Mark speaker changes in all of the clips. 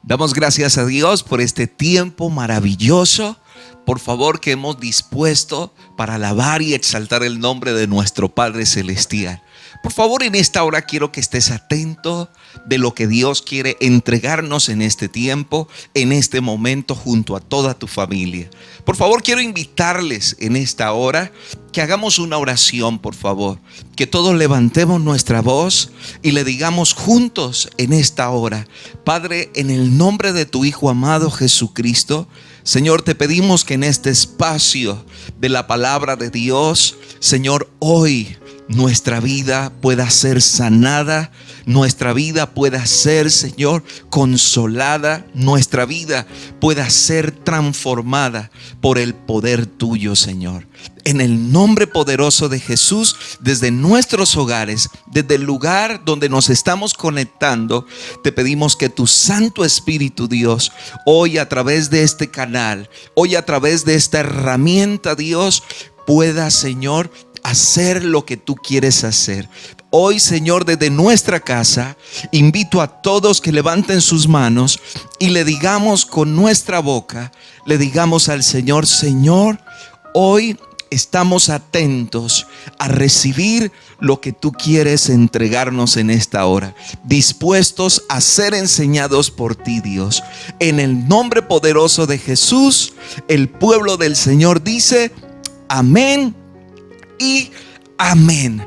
Speaker 1: Damos gracias a Dios por este tiempo maravilloso, por favor, que hemos dispuesto para alabar y exaltar el nombre de nuestro Padre Celestial. Por favor, en esta hora quiero que estés atento de lo que Dios quiere entregarnos en este tiempo, en este momento, junto a toda tu familia. Por favor, quiero invitarles en esta hora que hagamos una oración, por favor. Que todos levantemos nuestra voz y le digamos juntos en esta hora: Padre, en el nombre de tu Hijo amado Jesucristo, Señor, te pedimos que en este espacio de la palabra de Dios, Señor, hoy nuestra vida pueda ser sanada, nuestra vida pueda ser, Señor, consolada, nuestra vida pueda ser transformada por el poder tuyo, Señor. En el nombre poderoso de Jesús, desde nuestros hogares, desde el lugar donde nos estamos conectando, te pedimos que tu Santo Espíritu, Dios, hoy a través de este canal, hoy a través de esta herramienta, Dios, pueda, Señor, hacer lo que tú quieres hacer. Hoy, Señor, desde nuestra casa, invito a todos que levanten sus manos y le digamos con nuestra boca, le digamos al Señor: Señor, hoy estamos atentos a recibir lo que tú quieres entregarnos en esta hora, dispuestos a ser enseñados por ti, Dios. En el nombre poderoso de Jesús, el pueblo del Señor dice: amén y amén.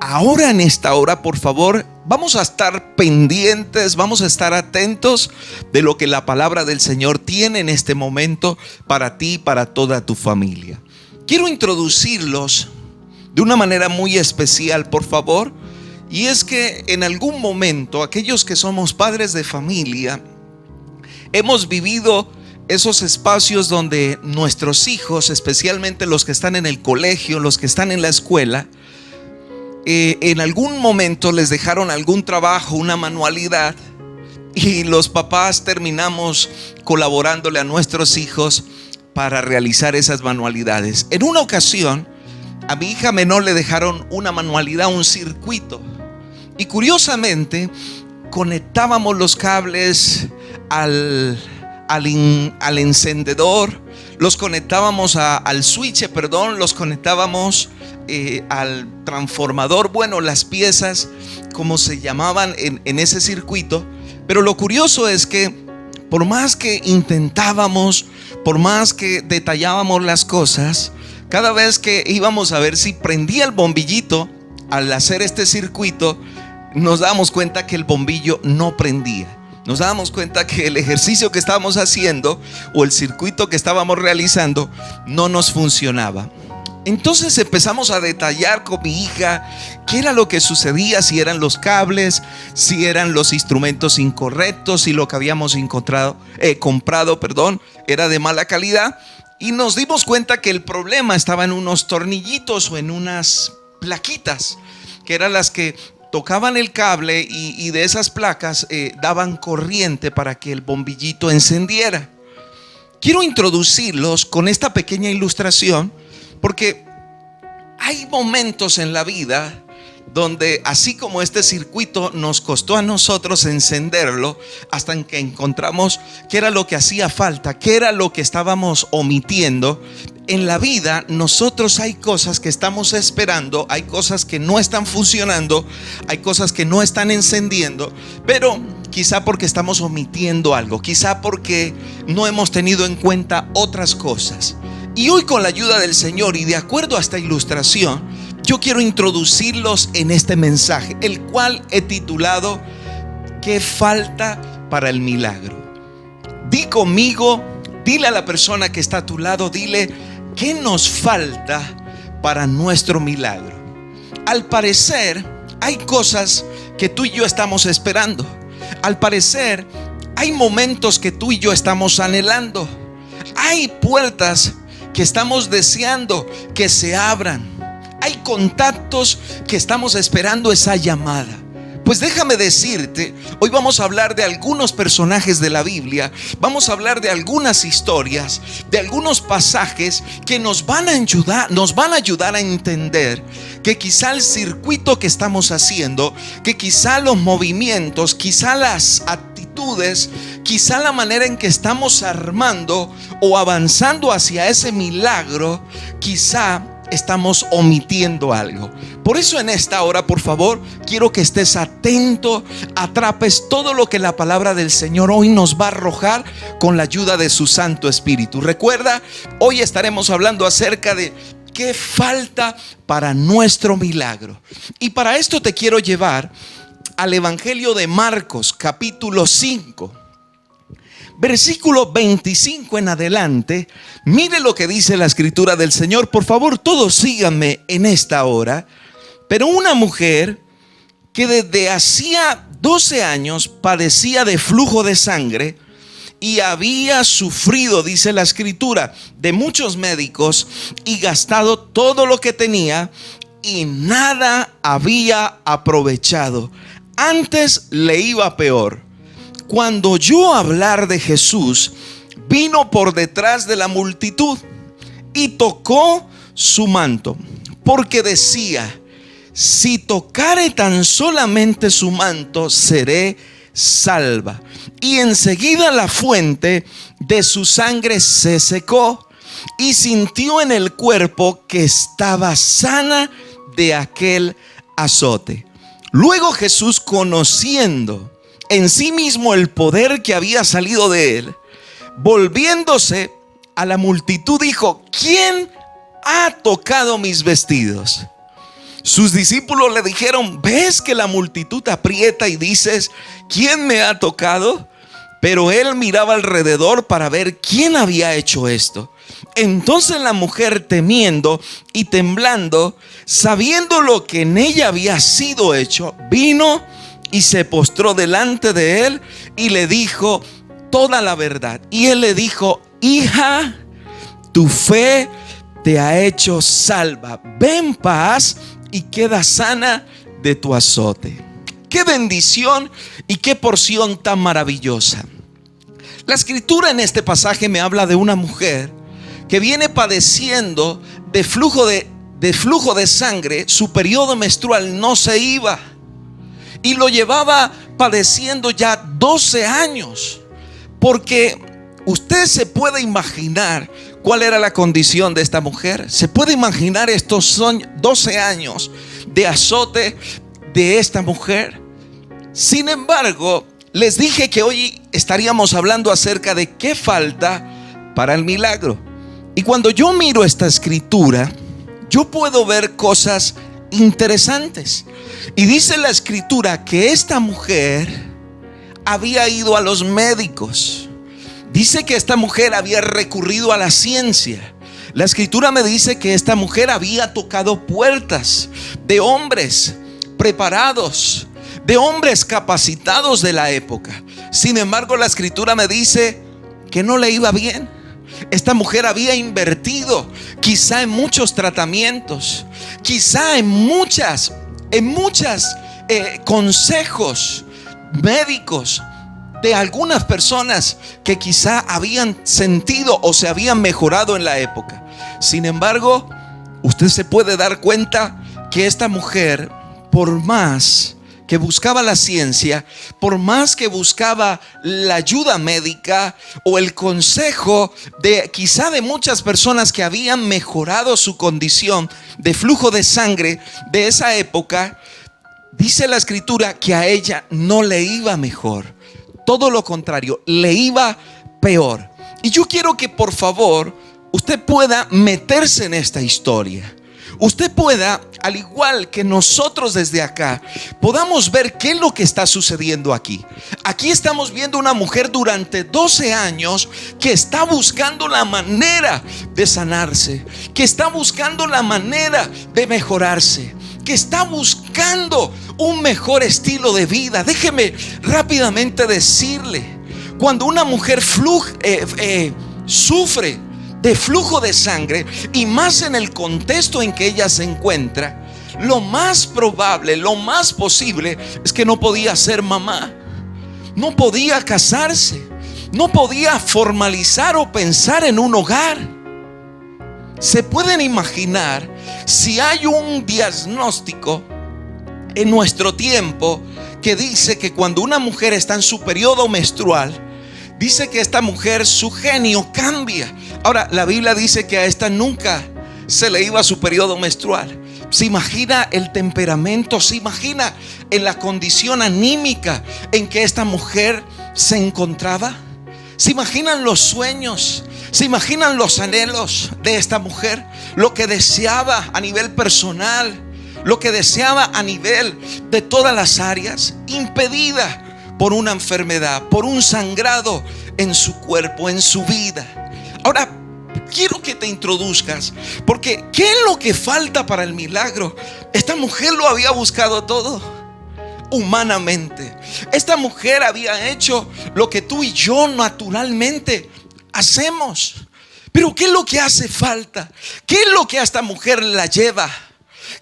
Speaker 1: Ahora, en esta hora, por favor, vamos a estar pendientes, vamos a estar atentos de lo que la palabra del Señor tiene en este momento para ti y para toda tu familia. Quiero introducirlos de una manera muy especial, por favor. Y es que en algún momento, aquellos que somos padres de familia, hemos vivido esos espacios donde nuestros hijos, especialmente los que están en el colegio, los que están en la escuela, en algún momento les dejaron algún trabajo, una manualidad, y los papás terminamos colaborándole a nuestros hijos para realizar esas manualidades. En una ocasión, a mi hija menor le dejaron una manualidad, un circuito, y curiosamente conectábamos los cables al encendedor, los conectábamos al switch, los conectábamos al transformador, bueno, las piezas como se llamaban en ese circuito. Pero lo curioso es que por más que intentábamos, por más que detallábamos las cosas, cada vez que íbamos a ver si prendía el bombillito al hacer este circuito, nos dábamos cuenta que el bombillo no prendía. Nos dábamos cuenta que el ejercicio que estábamos haciendo o el circuito que estábamos realizando no nos funcionaba. Entonces empezamos a detallar con mi hija qué era lo que sucedía, si eran los cables, si eran los instrumentos incorrectos, si lo que habíamos comprado, era de mala calidad. Y nos dimos cuenta que el problema estaba en unos tornillitos o en unas plaquitas, que eran las que tocaban el cable y de esas placas daban corriente para que el bombillito encendiera. Quiero introducirlos con esta pequeña ilustración porque hay momentos en la vida donde, así como este circuito nos costó a nosotros encenderlo hasta que encontramos qué era lo que hacía falta, qué era lo que estábamos omitiendo. En la vida nosotros hay cosas que estamos esperando, hay cosas que no están funcionando, hay cosas que no están encendiendo, pero quizá porque estamos omitiendo algo, quizá porque no hemos tenido en cuenta otras cosas. Y hoy, con la ayuda del Señor y de acuerdo a esta ilustración, yo quiero introducirlos en este mensaje, el cual he titulado: ¿qué falta para el milagro? Di conmigo, dile a la persona que está a tu lado, dile: ¿qué nos falta para nuestro milagro? Al parecer hay cosas que tú y yo estamos esperando. Al parecer hay momentos que tú y yo estamos anhelando. Hay puertas que estamos deseando que se abran. Hay contactos que estamos esperando esa llamada. Pues déjame decirte, hoy vamos a hablar de algunos personajes de la Biblia, vamos a hablar de algunas historias, de algunos pasajes que nos van a ayudar a entender que quizá el circuito que estamos haciendo, que quizá los movimientos, quizá las actitudes quizá la manera en que estamos armando o avanzando hacia ese milagro, quizá estamos omitiendo algo. Por eso en esta hora, por favor, quiero que estés atento, atrapes todo lo que la palabra del Señor hoy nos va a arrojar con la ayuda de su Santo Espíritu. Recuerda, hoy estaremos hablando acerca de qué falta para nuestro milagro. Y para esto te quiero llevar al Evangelio de Marcos, capítulo 5. Versículo 25 en adelante. Mire lo que dice la escritura del Señor. Por favor, todos síganme en esta hora. Pero una mujer que desde hacía 12 años padecía de flujo de sangre y había sufrido, dice la escritura, de muchos médicos y gastado todo lo que tenía y nada había aprovechado. Antes le iba peor. Cuando oyó hablar de Jesús, vino por detrás de la multitud y tocó su manto, porque decía: si tocare tan solamente su manto, seré salva. Y enseguida la fuente de su sangre se secó y sintió en el cuerpo que estaba sana de aquel azote. Luego Jesús, conociendo en sí mismo el poder que había salido de él, volviéndose a la multitud, dijo: ¿quién ha tocado mis vestidos? Sus discípulos le dijeron: ¿ves que la multitud aprieta y dices: ¿quién me ha tocado? Pero él miraba alrededor para ver quién había hecho esto. Entonces la mujer, temiendo y temblando, sabiendo lo que en ella había sido hecho, vino y se postró delante de él y le dijo toda la verdad. Y él le dijo: hija, tu fe te ha hecho salva. Ve en paz y queda sana de tu azote. Qué bendición y qué porción tan maravillosa. La escritura en este pasaje me habla de una mujer que viene padeciendo de flujo de sangre. Su periodo menstrual no se iba y lo llevaba padeciendo ya 12 años. Porque usted se puede imaginar cuál era la condición de esta mujer. Se puede imaginar estos son 12 años de azote de esta mujer. Sin embargo, les dije que hoy estaríamos hablando acerca de qué falta para el milagro. Y cuando yo miro esta escritura, yo puedo ver cosas interesantes. Y dice la escritura que esta mujer había ido a los médicos. Dice que esta mujer había recurrido a la ciencia. La escritura me dice que esta mujer había tocado puertas de hombres preparados, de hombres capacitados de la época. Sin embargo, la escritura me dice que no le iba bien. Esta mujer había invertido quizá en muchos tratamientos, quizá en muchas consejos médicos de algunas personas que quizá habían sentido o se habían mejorado en la época. Sin embargo, usted se puede dar cuenta que esta mujer, por más que buscaba la ciencia, por más que buscaba la ayuda médica o el consejo de quizá de muchas personas que habían mejorado su condición de flujo de sangre de esa época, dice la escritura que a ella no le iba mejor. Todo lo contrario, le iba peor. Y yo quiero que por favor usted pueda meterse en esta historia. Usted pueda, al igual que nosotros desde acá, podamos ver qué es lo que está sucediendo aquí. Aquí estamos viendo una mujer durante 12 años que está buscando la manera de sanarse, que está buscando la manera de mejorarse, que está buscando un mejor estilo de vida. Déjeme rápidamente decirle, cuando una mujer sufre de flujo de sangre, y más en el contexto en que ella se encuentra, lo más probable, lo más posible es que no podía ser mamá, no podía casarse, no podía formalizar o pensar en un hogar. Se pueden imaginar si hay un diagnóstico en nuestro tiempo que dice que cuando una mujer está en su periodo menstrual, dice que esta mujer, su genio cambia. Ahora, la Biblia dice que a esta nunca se le iba su periodo menstrual. ¿Se imagina el temperamento? ¿Se imagina en la condición anímica en que esta mujer se encontraba? ¿Se imaginan los sueños? ¿Se imaginan los anhelos de esta mujer? Lo que deseaba a nivel personal, lo que deseaba a nivel de todas las áreas, impedida por una enfermedad, por un sangrado en su cuerpo, en su vida. Ahora, quiero que te introduzcas, porque ¿qué es lo que falta para el milagro? Esta mujer lo había buscado todo humanamente. Esta mujer había hecho lo que tú y yo naturalmente hacemos. Pero ¿qué es lo que hace falta? ¿Qué es lo que a esta mujer la lleva?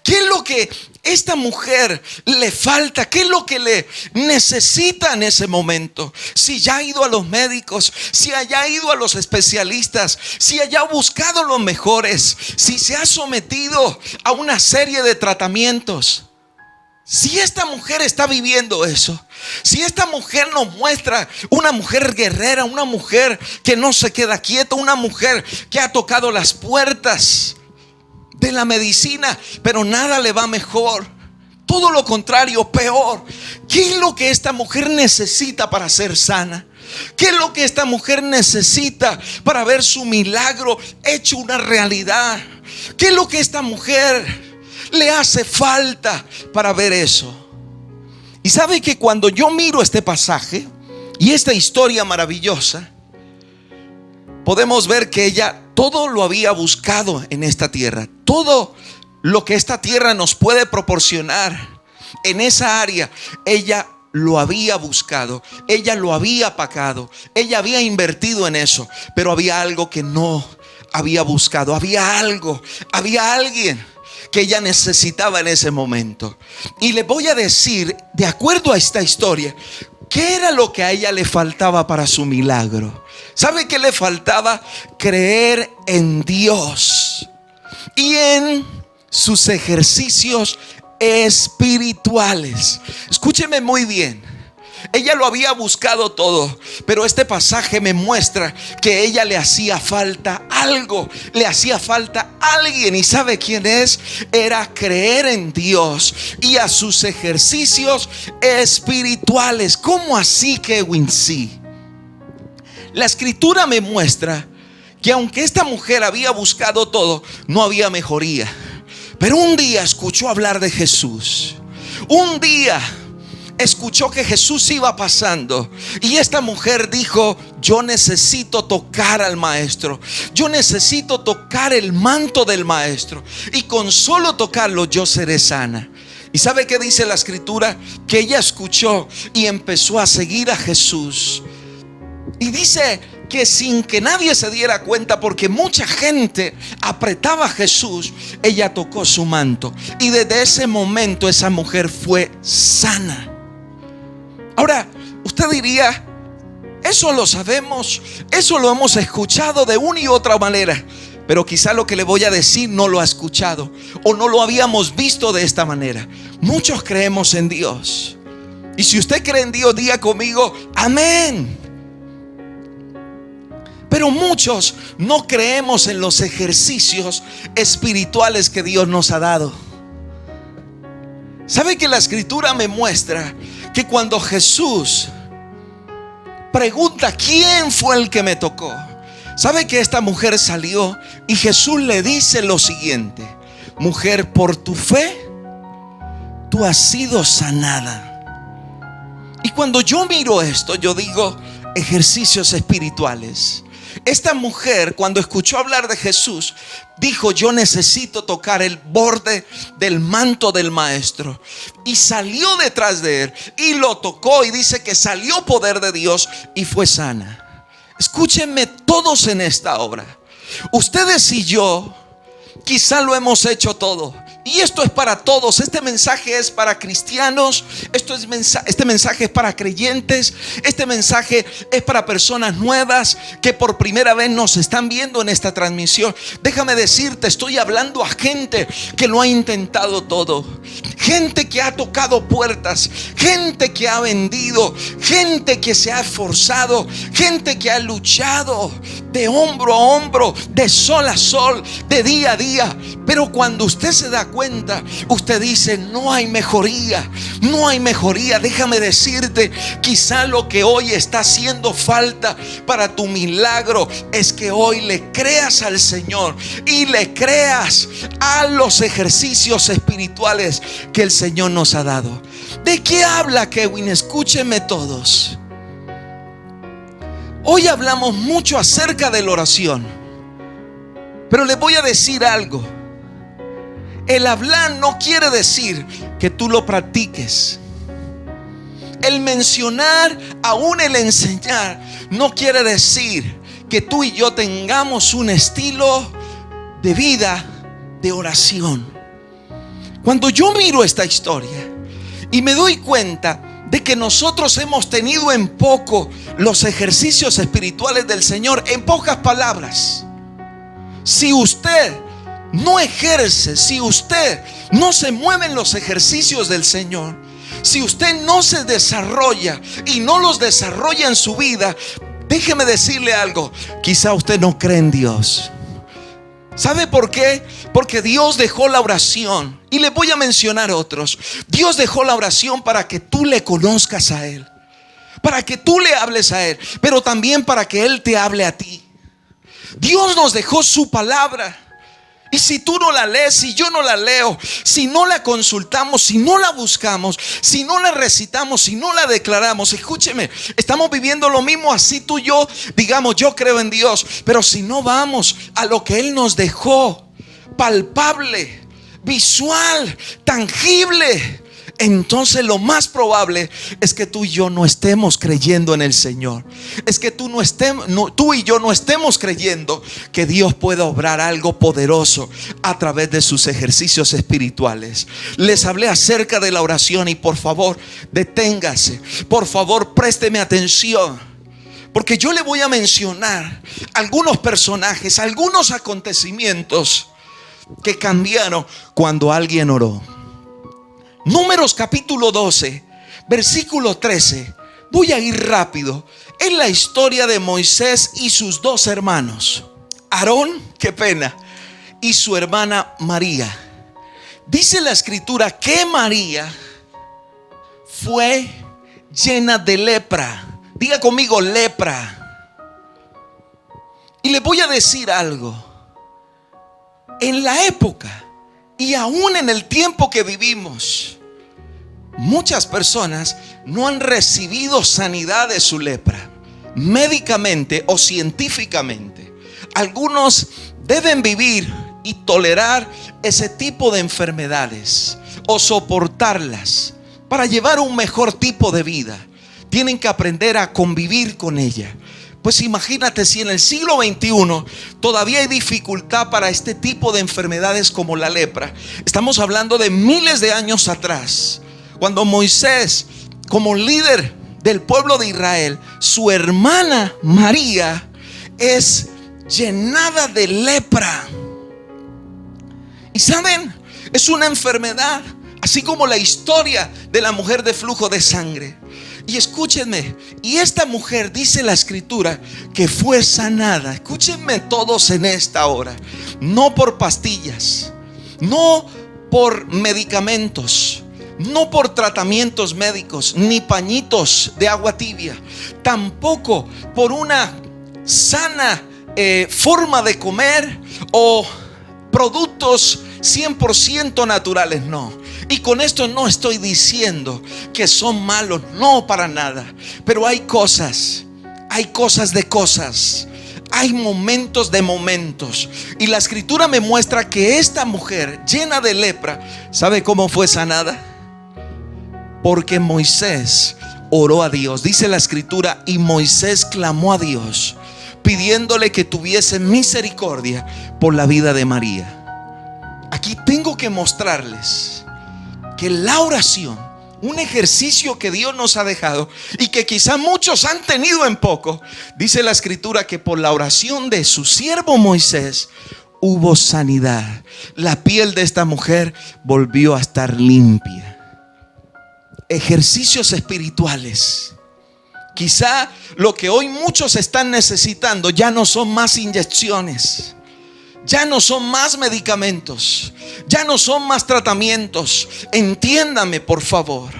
Speaker 1: ¿Qué es lo que esta mujer le falta? ¿Qué es lo que le necesita en ese momento? Si ya ha ido a los médicos, si haya ido a los especialistas, si haya buscado los mejores, si se ha sometido a una serie de tratamientos. Si esta mujer está viviendo eso, si esta mujer nos muestra una mujer guerrera, una mujer que no se queda quieta, una mujer que ha tocado las puertas de la medicina, pero nada le va mejor, todo lo contrario, peor. ¿Qué es lo que esta mujer necesita para ser sana? ¿Qué es lo que esta mujer necesita para ver su milagro hecho una realidad? ¿Qué es lo que esta mujer le hace falta para ver eso? Y sabe que cuando yo miro este pasaje y esta historia maravillosa, podemos ver que ella todo lo había buscado en esta tierra. Todo lo que esta tierra nos puede proporcionar en esa área, ella lo había buscado, ella lo había pagado, ella había invertido en eso. Pero había algo que no había buscado, había algo, había alguien que ella necesitaba en ese momento. Y le voy a decir, de acuerdo a esta historia, ¿qué era lo que a ella le faltaba para su milagro? ¿Sabe qué le faltaba? Creer en Dios y en sus ejercicios espirituales. Escúcheme muy bien. Ella lo había buscado todo, pero este pasaje me muestra que ella le hacía falta algo, le hacía falta alguien. ¿Y sabe quién es? Era creer en Dios y a sus ejercicios espirituales. ¿Cómo así, Kevin? Sí. La escritura me muestra que aunque esta mujer había buscado todo, no había mejoría. Pero un día escuchó hablar de Jesús. Un día escuchó que Jesús iba pasando y esta mujer dijo: yo necesito tocar al maestro, yo necesito tocar el manto del maestro, y con solo tocarlo yo seré sana. ¿Y sabe qué dice la escritura? Que ella escuchó y empezó a seguir a Jesús. Y dice que sin que nadie se diera cuenta, porque mucha gente apretaba a Jesús, ella tocó su manto, y desde ese momento esa mujer fue sana. Ahora, usted diría: eso lo sabemos, eso lo hemos escuchado de una y otra manera. Pero quizá lo que le voy a decir no lo ha escuchado, o no lo habíamos visto de esta manera. Muchos creemos en Dios, y si usted cree en Dios, diga conmigo: amén. Pero muchos no creemos en los ejercicios espirituales que Dios nos ha dado. ¿Sabe que la escritura me muestra que cuando Jesús pregunta quién fue el que me tocó, sabe que esta mujer salió y Jesús le dice lo siguiente: mujer, por tu fe tú has sido sanada. Y cuando yo miro esto, yo digo: ejercicios espirituales. Esta mujer, cuando escuchó hablar de Jesús, dijo: yo necesito tocar el borde del manto del maestro. Y salió detrás de él y lo tocó, y dice que salió poder de Dios y fue sana. Escúchenme todos en esta obra. Ustedes y yo quizá lo hemos hecho todo, Y esto es para todos. Este mensaje es para cristianos. Este mensaje es para creyentes. Este mensaje es para personas nuevas que por primera vez nos están viendo en esta transmisión. Déjame decirte, estoy hablando a gente que lo ha intentado todo. Gente que ha tocado puertas. Gente que ha vendido. Gente que se ha esforzado. Gente que ha luchado de hombro a hombro, de sol a sol, de día a día. Pero cuando usted se da cuenta, usted dice: no hay mejoría, no hay mejoría. Déjame decirte, quizá lo que hoy está haciendo falta para tu milagro es que hoy le creas al Señor y le creas a los ejercicios espirituales que el Señor nos ha dado. ¿De qué habla Kevin? Escúchenme todos. Hoy hablamos mucho acerca de la oración, pero les voy a decir algo. El hablar no quiere decir que tú lo practiques. El mencionar, aún el enseñar, no quiere decir que tú y yo tengamos un estilo de vida de oración. Cuando yo miro esta historia y me doy cuenta de que nosotros hemos tenido en poco los ejercicios espirituales del Señor, en pocas palabras, si usted no ejerce, si usted no se mueve en los ejercicios del Señor, si usted no se desarrolla y no los desarrolla en su vida, déjeme decirle algo: quizá usted no cree en Dios. ¿Sabe por qué? Porque Dios dejó la oración, y le voy a mencionar otros. Dios dejó la oración para que tú le conozcas a Él, para que tú le hables a Él, pero también para que Él te hable a ti. Dios nos dejó su palabra. Y si tú no la lees, si yo no la leo, si no la consultamos, si no la buscamos, si no la recitamos, si no la declaramos, escúcheme, estamos viviendo lo mismo. Así tú y yo digamos: yo creo en Dios, pero si no vamos a lo que Él nos dejó, palpable, visual, tangible, entonces lo más probable es que tú y yo no estemos creyendo en el Señor. Es que tú y yo no estemos creyendo que Dios pueda obrar algo poderoso a través de sus ejercicios espirituales. Les hablé acerca de la oración y por favor, deténgase. Por favor, présteme atención, porque yo le voy a mencionar algunos personajes, algunos acontecimientos que cambiaron cuando alguien oró. Números capítulo 12, versículo 13. Voy a ir rápido. Es la historia de Moisés y sus dos hermanos, Aarón, qué pena, y su hermana María. Dice la escritura que María fue llena de lepra. Diga conmigo: lepra. Y le voy a decir algo. En la época y aún en el tiempo que vivimos, muchas personas no han recibido sanidad de su lepra, médicamente o científicamente. Algunos deben vivir y tolerar ese tipo de enfermedades o soportarlas para llevar un mejor tipo de vida. Tienen que aprender a convivir con ella. Pues imagínate si en el siglo XXI todavía hay dificultad para este tipo de enfermedades como la lepra. Estamos hablando de miles de años atrás, cuando Moisés, como líder del pueblo de Israel, su hermana María es llenada de lepra. Y saben, es una enfermedad, así como la historia de la mujer de flujo de sangre. Y escúchenme, y esta mujer, dice la escritura, que fue sanada. Escúchenme todos en esta hora. No por pastillas, no por medicamentos, no por tratamientos médicos, ni pañitos de agua tibia, tampoco por una sana forma de comer o productos 100% naturales, no. Y con esto no estoy diciendo que son malos, no, para nada. Pero hay cosas de cosas. Hay momentos de momentos. Y la escritura me muestra que esta mujer llena de lepra, ¿sabe cómo fue sanada? Porque Moisés oró a Dios. Dice la escritura: y Moisés clamó a Dios, pidiéndole que tuviese misericordia por la vida de María. aquí tengo que mostrarles que la oración, un ejercicio que Dios nos ha dejado y que quizá muchos han tenido en poco, dice la escritura que por la oración de su siervo Moisés hubo sanidad. La piel de esta mujer volvió a estar limpia. Ejercicios espirituales. Quizá lo que hoy muchos están necesitando ya no son más inyecciones, ya no son más medicamentos, ya no son más tratamientos. Entiéndame, por favor.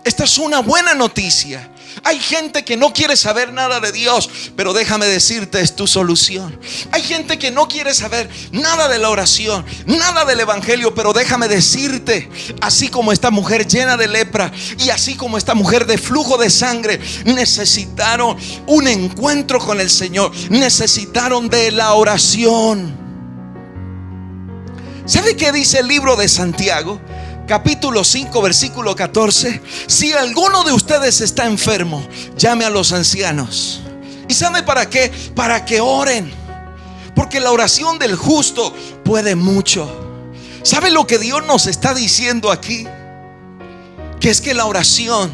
Speaker 1: Esta es una buena noticia. Hay gente que no quiere saber nada de Dios, pero déjame decirte, es tu solución. Hay gente que no quiere saber nada de la oración, nada del evangelio, pero déjame decirte, así como esta mujer llena de lepra y así como esta mujer de flujo de sangre necesitaron un encuentro con el Señor, necesitaron de la oración. ¿Sabe qué dice el libro de Santiago? Capítulo 5, versículo 14. Si alguno de ustedes está enfermo, llame a los ancianos. ¿Y sabe para qué? Para que oren. Porque la oración del justo puede mucho. ¿Sabe lo que Dios nos está diciendo aquí? Que es que la oración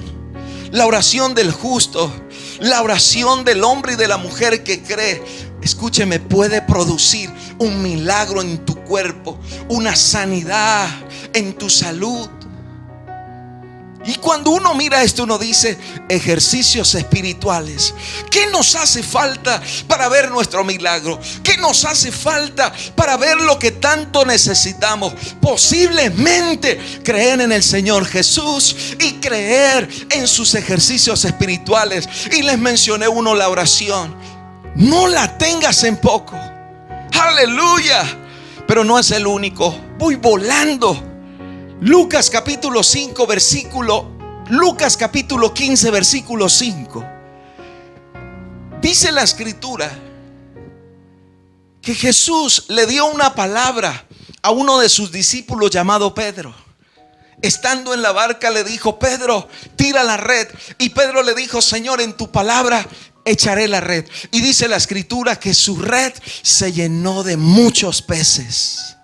Speaker 1: del justo, la oración del hombre y de la mujer que cree, escúcheme, puede producir un milagro en tu cuerpo, una sanidad en tu salud. Y cuando uno mira esto, uno dice: ejercicios espirituales. ¿Qué nos hace falta para ver nuestro milagro? ¿Qué nos hace falta para ver lo que tanto necesitamos? Posiblemente creer en el Señor Jesús y creer en sus ejercicios espirituales. Y les mencioné uno, la oración. No la tengas en poco. Aleluya. Pero no es el único. Voy volando. Lucas capítulo 5 Lucas capítulo 15 versículo 5. Dice la escritura que Jesús le dio una palabra a uno de sus discípulos llamado Pedro. Estando en la barca le dijo: Pedro, tira la red. Y Pedro le dijo: Señor, en tu palabra echaré la red. Y dice la escritura que su red se llenó de muchos peces.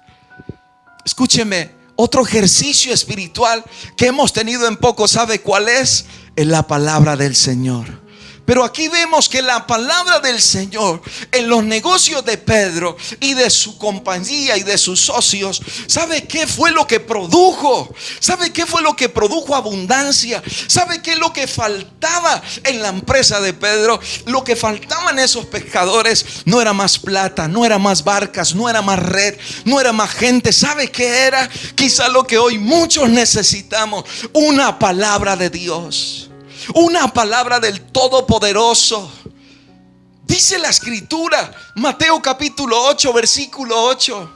Speaker 1: Escúcheme, otro ejercicio espiritual que hemos tenido en poco, ¿sabe cuál es? Es la palabra del Señor. Pero aquí vemos que la palabra del Señor en los negocios de Pedro y de su compañía y de sus socios, ¿sabe qué fue lo que produjo? ¿Sabe qué fue lo que produjo abundancia? ¿Sabe qué es lo que faltaba en la empresa de Pedro? Lo que faltaba en esos pescadores no era más plata, no era más barcas, no era más red, no era más gente. ¿Sabe qué era? Quizá lo que hoy muchos necesitamos: una palabra de Dios. Una palabra del Todopoderoso. Dice la escritura, Mateo capítulo 8 versículo 8.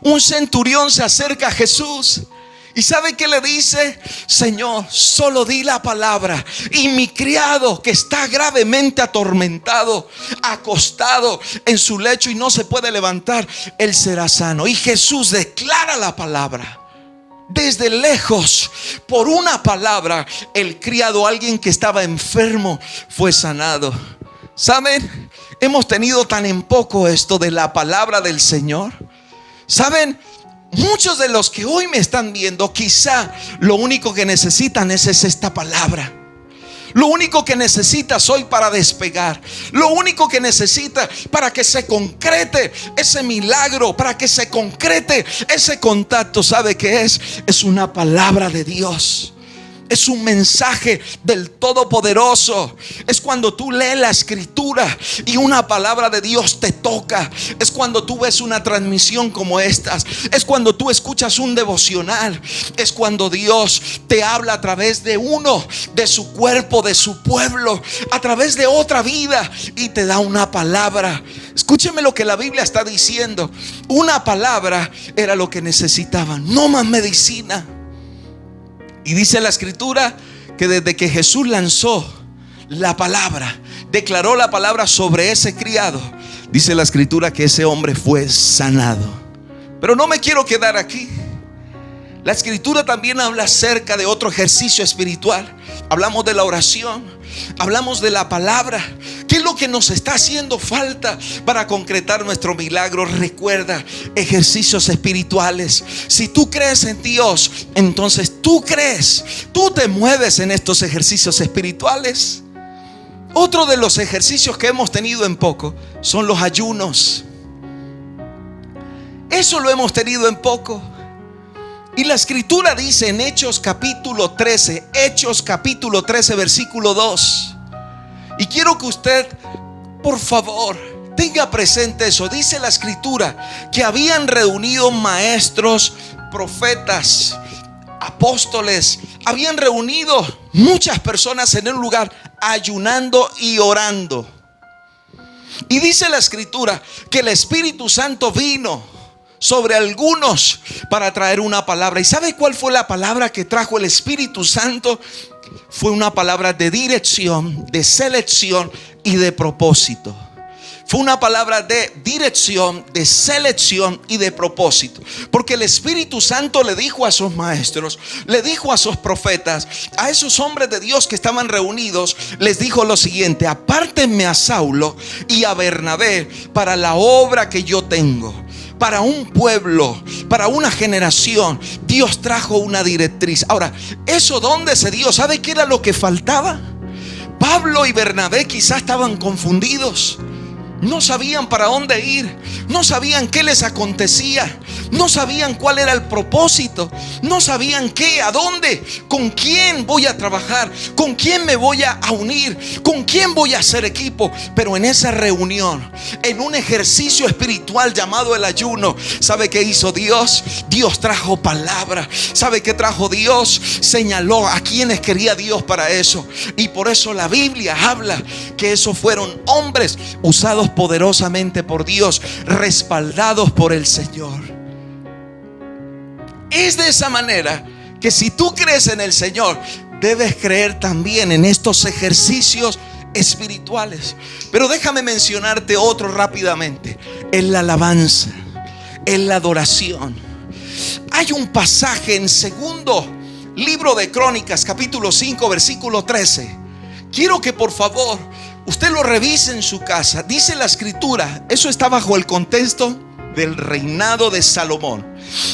Speaker 1: Un centurión se acerca a Jesús y ¿sabe qué le dice? Señor, solo di la palabra y mi criado, que está gravemente atormentado, acostado en su lecho y no se puede levantar, él será sano. Y Jesús declara la palabra. Desde lejos, por una palabra, el criado, alguien que estaba enfermo, fue sanado. ¿Saben? Hemos tenido tan en poco esto de la palabra del Señor. ¿Saben? Muchos de los que hoy me están viendo, quizá lo único que necesitan es esta palabra. Lo único que necesitas hoy para despegar, lo único que necesitas para que se concrete ese milagro, para que se concrete ese contacto, ¿sabe qué es? Es una palabra de Dios. Es un mensaje del Todopoderoso. Es cuando tú lees la escritura y una palabra de Dios te toca. Es cuando tú ves una transmisión como estas. Es cuando tú escuchas un devocional. Es cuando Dios te habla a través de uno, de su cuerpo, de su pueblo, a través de otra vida, y te da una palabra. Escúcheme lo que la Biblia está diciendo. Una palabra era lo que necesitaban, no más medicina. Y dice la escritura que desde que Jesús lanzó la palabra, declaró la palabra sobre ese criado, dice la escritura que ese hombre fue sanado. Pero no me quiero quedar aquí. La escritura también habla acerca de otro ejercicio espiritual. Hablamos de la oración, hablamos de la palabra. ¿Qué es lo que nos está haciendo falta para concretar nuestro milagro? Recuerda, ejercicios espirituales. Si tú crees en Dios, entonces tú te mueves en estos ejercicios espirituales. Otro de los ejercicios que hemos tenido en poco son los ayunos. Eso lo hemos tenido en poco. Y la escritura dice en Hechos capítulo 13, versículo 2. Y quiero que usted, por favor, tenga presente eso. Dice la escritura que habían reunido maestros, profetas, apóstoles. Habían reunido muchas personas en un lugar, ayunando y orando. Y dice la escritura que el Espíritu Santo vino sobre algunos para traer una palabra. ¿Y sabe cuál fue la palabra que trajo el Espíritu Santo? Fue una palabra de dirección, de selección y de propósito. Fue una palabra de dirección, de selección y de propósito. Porque el Espíritu Santo le dijo a sus maestros, le dijo a sus profetas, a esos hombres de Dios que estaban reunidos, les dijo lo siguiente: apártenme a Saulo y a Bernabé para la obra que yo tengo. Para un pueblo, para una generación, Dios trajo una directriz. Ahora, ¿eso dónde se dio? ¿Sabe qué era lo que faltaba? Pablo y Bernabé quizás estaban confundidos. No sabían para dónde ir, no sabían qué les acontecía, no sabían cuál era el propósito, no sabían qué, a dónde, con quién voy a trabajar, con quién me voy a unir, con quién voy a hacer equipo. Pero en esa reunión, en un ejercicio espiritual llamado el ayuno, ¿sabe qué hizo Dios? Dios trajo palabra. ¿Sabe qué trajo Dios? Señaló a quienes quería Dios para eso. Y por eso la Biblia habla que esos fueron hombres usados poderosamente por Dios, respaldados por el Señor. Es de esa manera que si tú crees en el Señor, debes creer también en estos ejercicios espirituales. Pero déjame mencionarte otro rápidamente: en la alabanza, en la adoración. Hay un pasaje en segundo libro de Crónicas, capítulo 5, versículo 13. Quiero que por favor usted lo revise en su casa. Dice la escritura, eso está bajo el contexto del reinado de Salomón,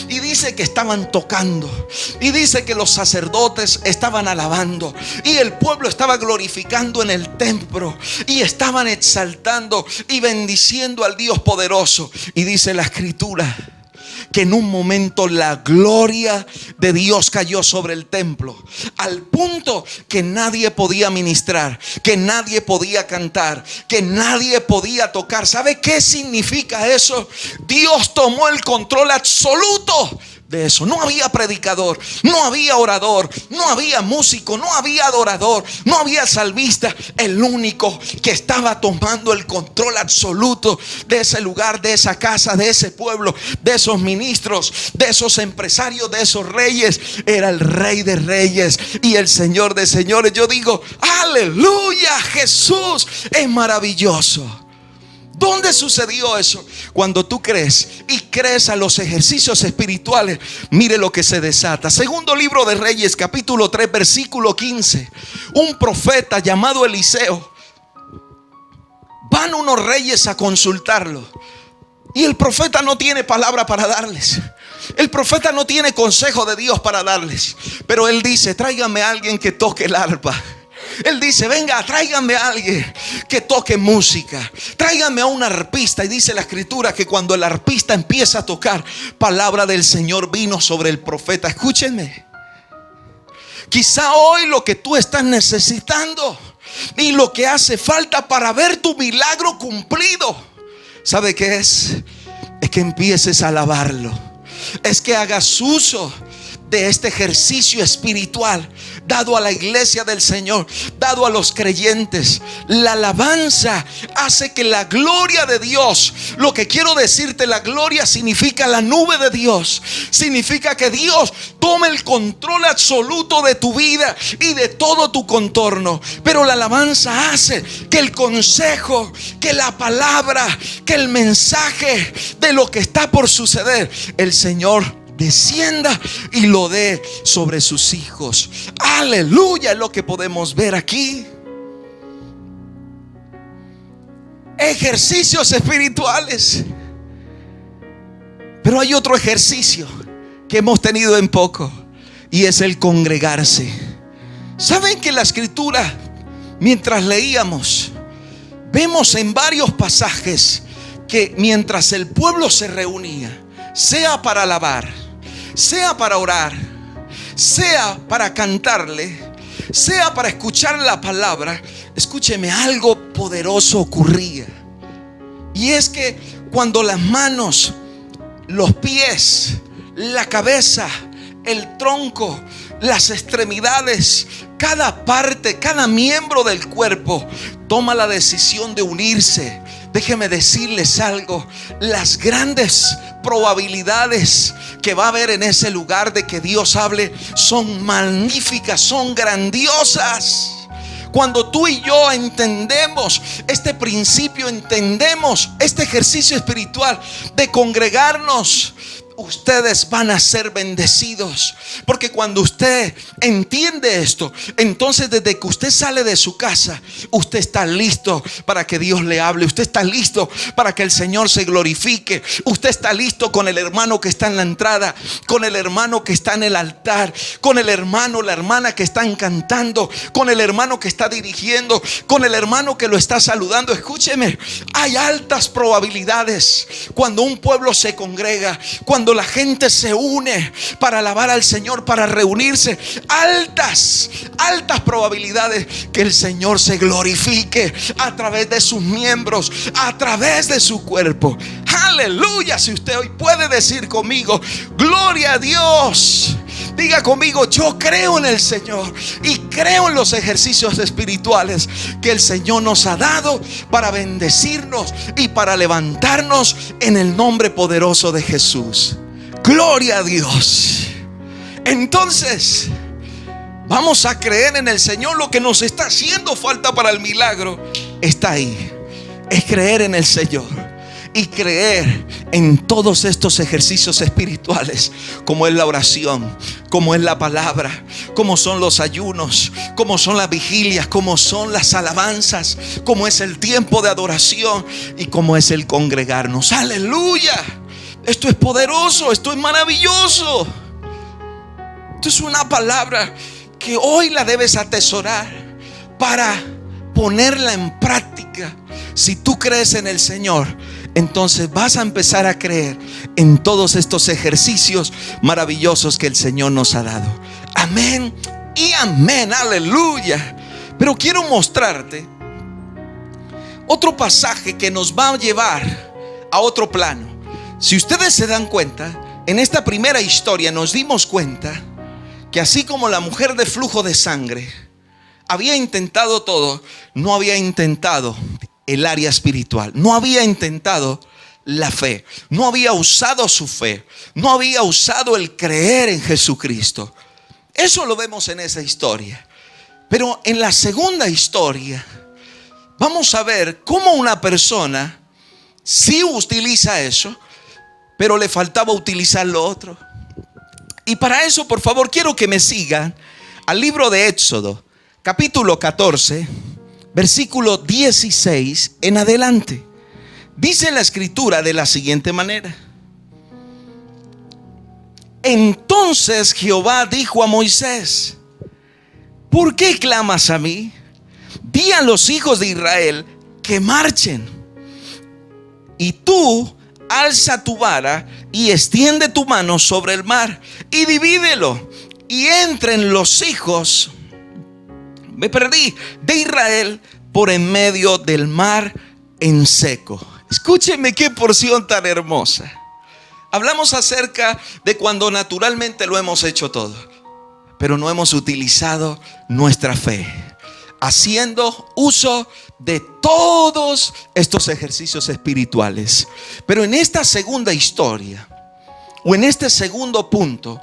Speaker 1: y dice que estaban tocando, y dice que los sacerdotes estaban alabando, y el pueblo estaba glorificando en el templo, y estaban exaltando y bendiciendo al Dios poderoso. Y dice la escritura que en un momento la gloria de Dios cayó sobre el templo, al punto que nadie podía ministrar, que nadie podía cantar, que nadie podía tocar. ¿Sabe qué significa eso? Dios tomó el control absoluto de eso. No había predicador, no había orador, no había músico, no había adorador, no había salmista. El único que estaba tomando el control absoluto de ese lugar, de esa casa, de ese pueblo, de esos ministros, de esos empresarios, de esos reyes, era el Rey de Reyes y el Señor de Señores. Yo digo, aleluya, Jesús es maravilloso. ¿Dónde sucedió eso? Cuando tú crees y crees a los ejercicios espirituales, mire lo que se desata. Segundo libro de Reyes, capítulo 3, versículo 15. Un profeta llamado Eliseo, van unos reyes a consultarlo, y el profeta no tiene palabra para darles. El profeta no tiene consejo de Dios para darles. Pero él dice, tráigame a alguien que toque el arpa. Él dice, venga, tráiganme a alguien que toque música, tráiganme a un arpista. Y dice la escritura que cuando el arpista empieza a tocar, palabra del Señor vino sobre el profeta. Escúchenme, quizá hoy lo que tú estás necesitando y lo que hace falta para ver tu milagro cumplido, ¿sabe qué es? Es que empieces a alabarlo, es que hagas uso de este ejercicio espiritual dado a la iglesia del Señor, dado a los creyentes. La alabanza hace que la gloria de Dios, lo que quiero decirte, la gloria significa la nube de Dios, significa que Dios tome el control absoluto de tu vida y de todo tu contorno. Pero la alabanza hace que el consejo, que la palabra, que el mensaje de lo que está por suceder, el Señor descienda y lo dé sobre sus hijos. Aleluya, es lo que podemos ver aquí. ejercicios espirituales. Pero hay otro ejercicio que hemos tenido en poco, y es el congregarse. ¿Saben que la escritura, mientras leíamos, vemos en varios pasajes que mientras el pueblo se reunía, sea para alabar, sea para orar, sea para cantarle, sea para escuchar la palabra, escúcheme, algo poderoso ocurría. Y es que cuando las manos, los pies, la cabeza, el tronco, las extremidades, cada parte, cada miembro del cuerpo toma la decisión de unirse, déjeme decirles algo, las grandes probabilidades que va a haber en ese lugar de que Dios hable son magníficas, son grandiosas. Cuando tú y yo entendemos este principio, entendemos este ejercicio espiritual de congregarnos, ustedes van a ser bendecidos. Porque cuando usted entiende esto, entonces desde que usted sale de su casa, usted está listo para que Dios le hable. Usted está listo para que el Señor se glorifique. Usted está listo con el hermano que está en la entrada, con el hermano que está en el altar, con el hermano, la hermana que están cantando, con el hermano que está dirigiendo, con el hermano que lo está saludando. Escúcheme, hay altas probabilidades cuando un pueblo se congrega, cuando la gente se une para alabar al Señor, para reunirse, altas probabilidades que el Señor se glorifique a través de sus miembros, a través de su cuerpo. Aleluya. Si usted hoy puede decir conmigo, gloria a Dios. Diga conmigo, yo creo en el Señor y creo en los ejercicios espirituales que el Señor nos ha dado para bendecirnos y para levantarnos en el nombre poderoso de Jesús. Gloria a Dios. Entonces, vamos a creer en el Señor. Lo que nos está haciendo falta para el milagro está ahí. Es creer en el Señor y creer en todos estos ejercicios espirituales, como es la oración, como es la palabra, como son los ayunos, como son las vigilias, como son las alabanzas, como es el tiempo de adoración y como es el congregarnos. Aleluya. Esto es poderoso, esto es maravilloso. Esto es una palabra que hoy la debes atesorar para ponerla en práctica. Si tú crees en el Señor, entonces vas a empezar a creer en todos estos ejercicios maravillosos que el Señor nos ha dado. Amén y amén, aleluya. Pero quiero mostrarte otro pasaje que nos va a llevar a otro plano. Si ustedes se dan cuenta, en esta primera historia nos dimos cuenta que así como la mujer de flujo de sangre había intentado todo, no había intentado el área espiritual, no había intentado la fe, no había usado su fe, no había usado el creer en Jesucristo. Eso lo vemos en esa historia. Pero en la segunda historia vamos a ver cómo una persona sí utiliza eso, pero le faltaba utilizar lo otro. Y para eso, por favor, quiero que me sigan al libro de Éxodo, capítulo 14, versículo 16 en adelante. Dice la escritura de la siguiente manera: entonces Jehová dijo a Moisés: ¿por qué clamas a mí? Di a los hijos de Israel que marchen. Y tú alza tu vara y extiende tu mano sobre el mar y divídelo, y entren los hijos de Israel por en medio del mar en seco. Escúcheme qué porción tan hermosa. Hablamos acerca de cuando naturalmente lo hemos hecho todo, pero no hemos utilizado nuestra fe, haciendo uso de todos estos ejercicios espirituales. Pero en esta segunda historia, o en este segundo punto,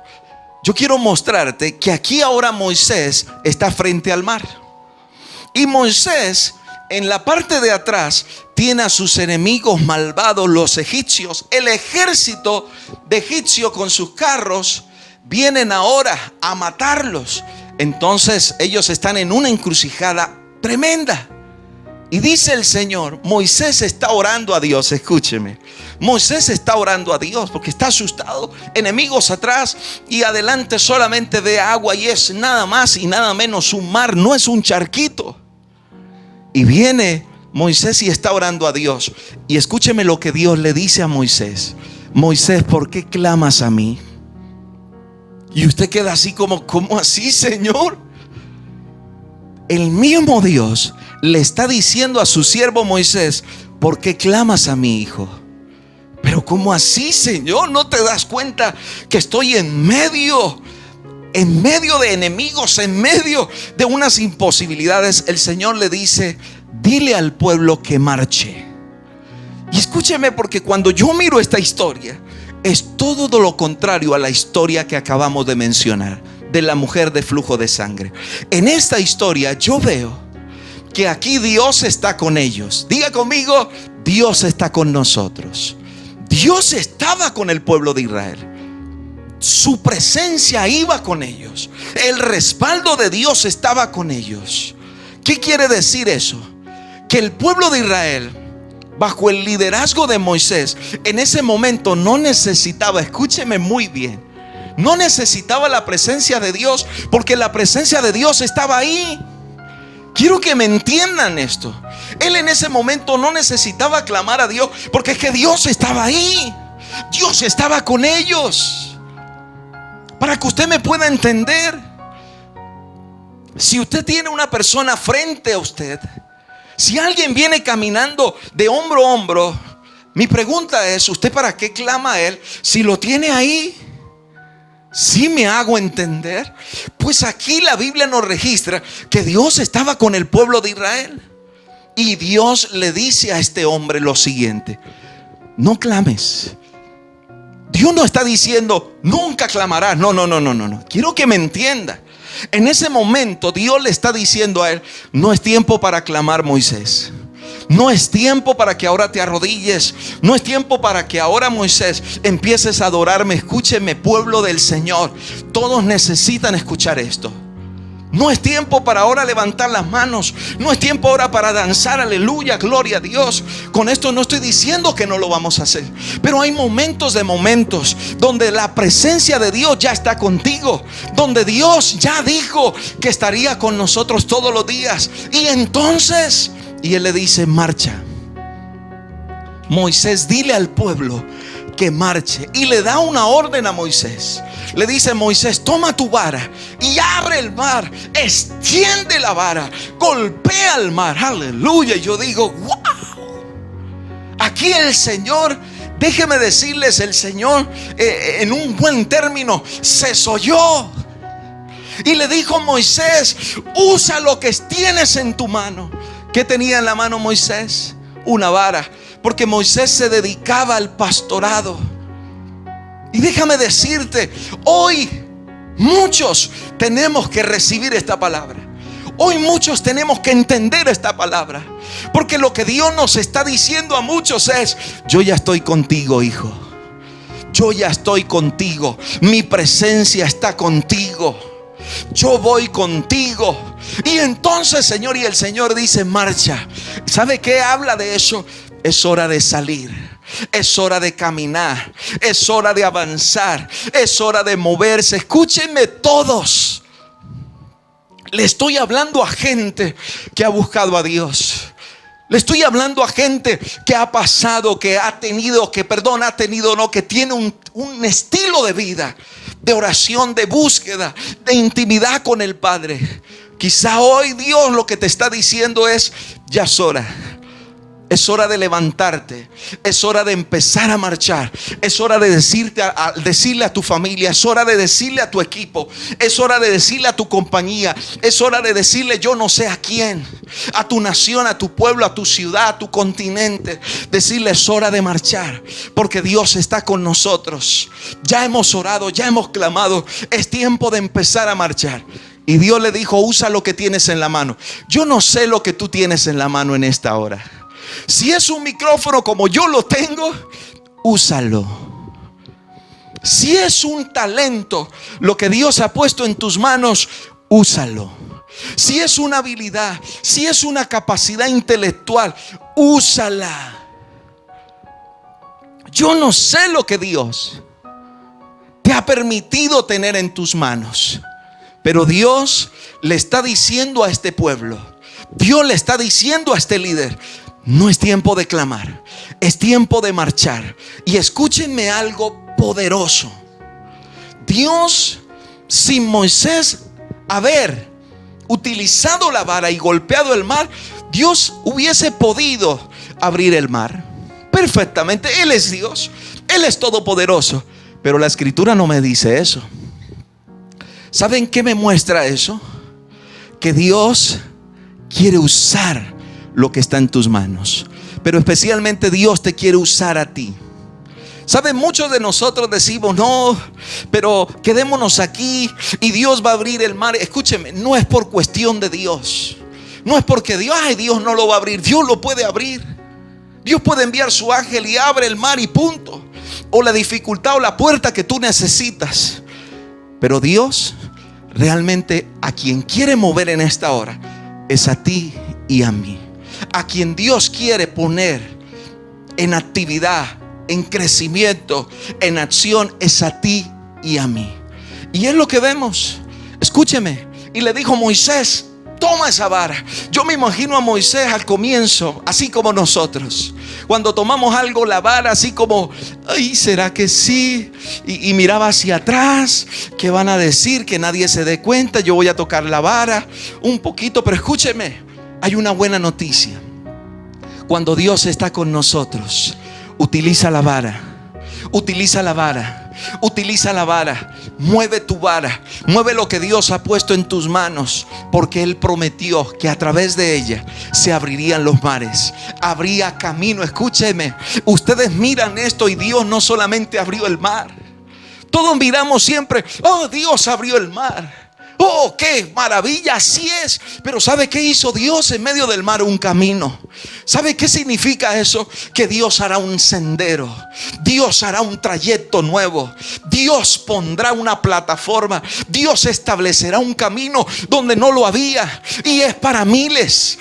Speaker 1: yo quiero mostrarte que aquí ahora Moisés está frente al mar. Y Moisés, en la parte de atrás, tiene a sus enemigos malvados, los egipcios. El ejército de egipcio con sus carros vienen ahora a matarlos. Entonces ellos están en una encrucijada tremenda. Y dice el Señor, Moisés está orando a Dios, escúcheme. Moisés está orando a Dios porque está asustado, enemigos atrás y adelante solamente ve agua y es nada más y nada menos un mar, no es un charquito. Y viene Moisés y está orando a Dios. Y escúcheme lo que Dios le dice a Moisés. Moisés, ¿por qué clamas a mí? Y usted queda así como, ¿cómo así, Señor? El mismo Dios le está diciendo a su siervo Moisés, ¿por qué clamas a mi hijo? Pero ¿cómo así, Señor? ¿No te das cuenta que estoy en medio de enemigos, en medio de unas imposibilidades? El Señor le dice, dile al pueblo que marche. Y escúcheme, porque cuando yo miro esta historia, es todo lo contrario a la historia que acabamos de mencionar, de la mujer de flujo de sangre. En esta historia yo veo que aquí Dios está con ellos. Diga conmigo, Dios está con nosotros. Dios estaba con el pueblo de Israel. Su presencia iba con ellos. El respaldo de Dios estaba con ellos. ¿Qué quiere decir eso? Que el pueblo de Israel, bajo el liderazgo de Moisés, en ese momento no necesitaba, escúcheme muy bien, no necesitaba la presencia de Dios, porque la presencia de Dios estaba ahí. Quiero que me entiendan esto. Él en ese momento no necesitaba clamar a Dios, porque es que Dios estaba ahí. Dios estaba con ellos. Para que usted me pueda entender, si usted tiene una persona frente a usted, si alguien viene caminando de hombro a hombro, mi pregunta es, ¿usted para qué clama a él si lo tiene ahí? ¿Sí me hago entender? Pues aquí la Biblia nos registra que Dios estaba con el pueblo de Israel. Y Dios le dice a este hombre lo siguiente: no clames. Dios no está diciendo nunca clamarás. No. Quiero que me entienda. En ese momento Dios le está diciendo a él: no es tiempo para clamar, Moisés. No es tiempo para que ahora te arrodilles. No es tiempo para que ahora, Moisés, empieces a adorarme. Escúcheme, pueblo del Señor. Todos necesitan escuchar esto. No es tiempo para ahora levantar las manos. No es tiempo ahora para danzar, aleluya, gloria a Dios. Con esto no estoy diciendo que no lo vamos a hacer, pero hay momentos donde la presencia de Dios ya está contigo, donde Dios ya dijo que estaría con nosotros todos los días. Y entonces, y él le dice: marcha, Moisés, dile al pueblo que marche. Y le da una orden a Moisés. Le dice: Moisés, toma tu vara y abre el mar, extiende la vara, golpea el mar. Aleluya. Y yo digo, wow. Aquí el Señor, déjeme decirles, el Señor en un buen término se solló y le dijo: Moisés, usa lo que tienes en tu mano. ¿Qué tenía en la mano Moisés? Una vara, porque Moisés se dedicaba al pastorado. Y déjame decirte, hoy muchos tenemos que recibir esta palabra. Hoy muchos tenemos que entender esta palabra, porque lo que Dios nos está diciendo a muchos es: yo ya estoy contigo, hijo. Yo ya estoy contigo. Mi presencia está contigo. Yo voy contigo. Y entonces, Señor, y el Señor dice: marcha. ¿Sabe qué habla de eso? Es hora de salir. Es hora de caminar. Es hora de avanzar. Es hora de moverse. Escúchenme todos. Le estoy hablando a gente que ha buscado a Dios. Le estoy hablando a gente que ha pasado, que ha tenido, que tiene un estilo de vida, de oración, de búsqueda, de intimidad con el Padre. Quizá hoy Dios lo que te está diciendo es: ya es hora. Es hora de levantarte. Es hora de empezar a marchar. Es hora de decirle a tu familia. Es hora de decirle a tu equipo. Es hora de decirle a tu compañía. Es hora de decirle, yo no sé a quién, a tu nación, a tu pueblo, a tu ciudad, a tu continente. Decirle: es hora de marchar, porque Dios está con nosotros. Ya hemos orado, ya hemos clamado. Es tiempo de empezar a marchar. Y Dios le dijo: usa lo que tienes en la mano. Yo no sé lo que tú tienes en la mano en esta hora. Si es un micrófono como yo lo tengo, úsalo. Si es un talento lo que Dios ha puesto en tus manos, úsalo. si es una habilidad, si es una capacidad intelectual, úsala. Yo no sé lo que Dios te ha permitido tener en tus manos, pero Dios le está diciendo a este pueblo, Dios le está diciendo a este líder: no es tiempo de clamar, es tiempo de marchar. Y escúchenme algo poderoso. Dios, sin Moisés haber utilizado la vara y golpeado el mar, Dios hubiese podido abrir el mar perfectamente. Él es Dios, Él es todopoderoso. Pero la escritura no me dice eso. ¿Saben qué me muestra eso? Que Dios quiere usar lo que está en tus manos, pero especialmente Dios te quiere usar a ti. ¿Saben? Muchos de nosotros decimos: no, pero quedémonos aquí y Dios va a abrir el mar. Escúcheme, no es por cuestión de Dios. No es porque Dios no lo va a abrir. Dios lo puede abrir. Dios puede enviar su ángel y abre el mar y punto. O la dificultad o la puerta que tú necesitas. Pero Dios realmente a quien quiere mover en esta hora es a ti y a mí. A quien Dios quiere poner en actividad, en crecimiento, en acción, es a ti y a mí. Y es lo que vemos. Escúcheme. Y le dijo: Moisés, toma esa vara. Yo me imagino a Moisés al comienzo, así como nosotros, cuando tomamos algo, la vara, así como: ay, ¿será que sí? Y miraba hacia atrás. ¿Qué van a decir? Que nadie se dé cuenta. Yo voy a tocar la vara un poquito. Pero escúcheme, hay una buena noticia. Cuando Dios está con nosotros, utiliza la vara. Utiliza la vara. Utiliza la vara. Mueve tu vara. Mueve lo que Dios ha puesto en tus manos, porque Él prometió que a través de ella se abrirían los mares, habría camino. Escúcheme, ustedes miran esto y Dios no solamente abrió el mar. Todos miramos siempre: oh, Dios abrió el mar. Oh, qué maravilla, así es. Pero ¿sabe qué hizo Dios en medio del mar? Un camino. ¿Sabe qué significa eso? Que Dios hará un sendero. Dios hará un trayecto nuevo. Dios pondrá una plataforma. Dios establecerá un camino donde no lo había. Y es para miles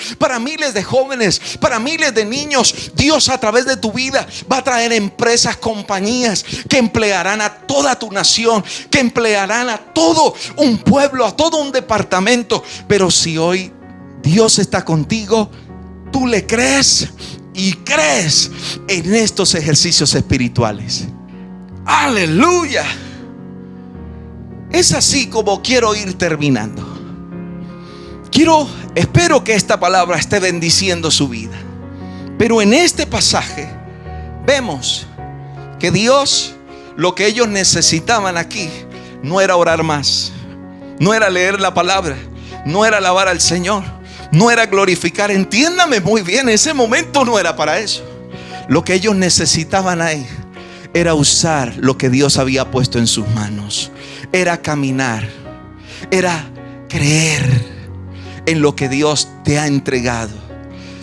Speaker 1: de jóvenes, para miles de niños. Dios, a través de tu vida, va a traer empresas, compañías que emplearán a toda tu nación, que emplearán a todo un pueblo, a todo un departamento. Pero si hoy Dios está contigo, tú le crees y crees en estos ejercicios espirituales. Aleluya. Es así como quiero ir terminando. Espero que esta palabra esté bendiciendo su vida. Pero en este pasaje vemos que Dios, lo que ellos necesitaban aquí, no era orar más, no era leer la palabra, no era alabar al Señor, no era glorificar. Entiéndame muy bien, ese momento no era para eso. Lo que ellos necesitaban ahí era usar lo que Dios había puesto en sus manos. Era caminar, era creer en lo que Dios te ha entregado.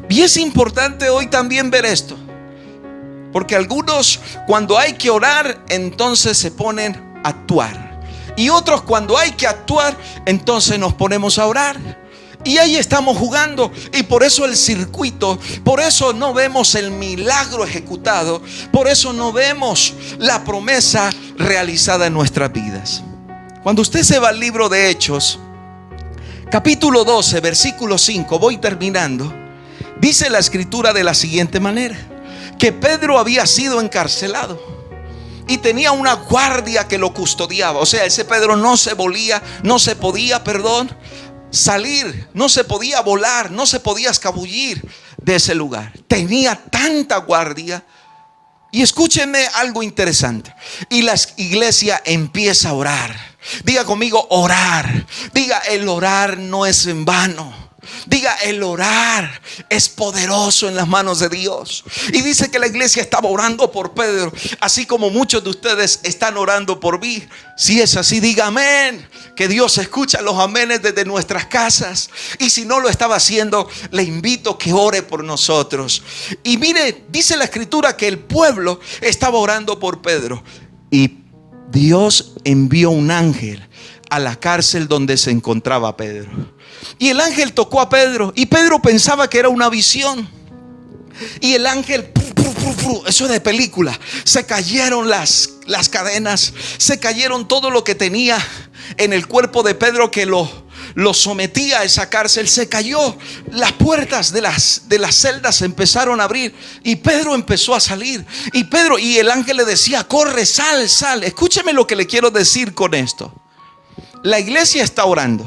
Speaker 1: Y es importante hoy también ver esto, porque algunos, cuando hay que orar, entonces se ponen a actuar. Y otros, cuando hay que actuar, entonces nos ponemos a orar. Y ahí estamos jugando. Y por eso el circuito, por eso no vemos el milagro ejecutado, por eso no vemos la promesa realizada en nuestras vidas. Cuando usted se va al libro de Hechos, capítulo 12, versículo 5, voy terminando. Dice la escritura de la siguiente manera: que Pedro había sido encarcelado y tenía una guardia que lo custodiaba. O sea, ese Pedro no se podía salir, no se podía volar, no se podía escabullir de ese lugar. Tenía tanta guardia. Y escúchenme algo interesante. Y la iglesia empieza a orar. Diga conmigo: orar. Diga: el orar no es en vano. Diga: el orar es poderoso en las manos de Dios. Y dice que la iglesia estaba orando por Pedro, así como muchos de ustedes están orando por mí. Si es así, diga amén. Que Dios escucha los amenes desde nuestras casas. Y si no lo estaba haciendo, le invito que ore por nosotros. Y mire, dice la escritura que el pueblo estaba orando por Pedro. Y Dios envió un ángel
Speaker 2: a la cárcel donde se encontraba Pedro. Y el ángel tocó a Pedro y Pedro pensaba que era una visión. Y el ángel, eso de película, se cayeron las cadenas, se cayeron todo lo que tenía en el cuerpo de Pedro que lo sometía a esa cárcel, se cayó. Las puertas de las celdas se empezaron a abrir y Pedro empezó a salir. Y el ángel le decía: corre, sal. Escúcheme lo que le quiero decir con esto. La iglesia está orando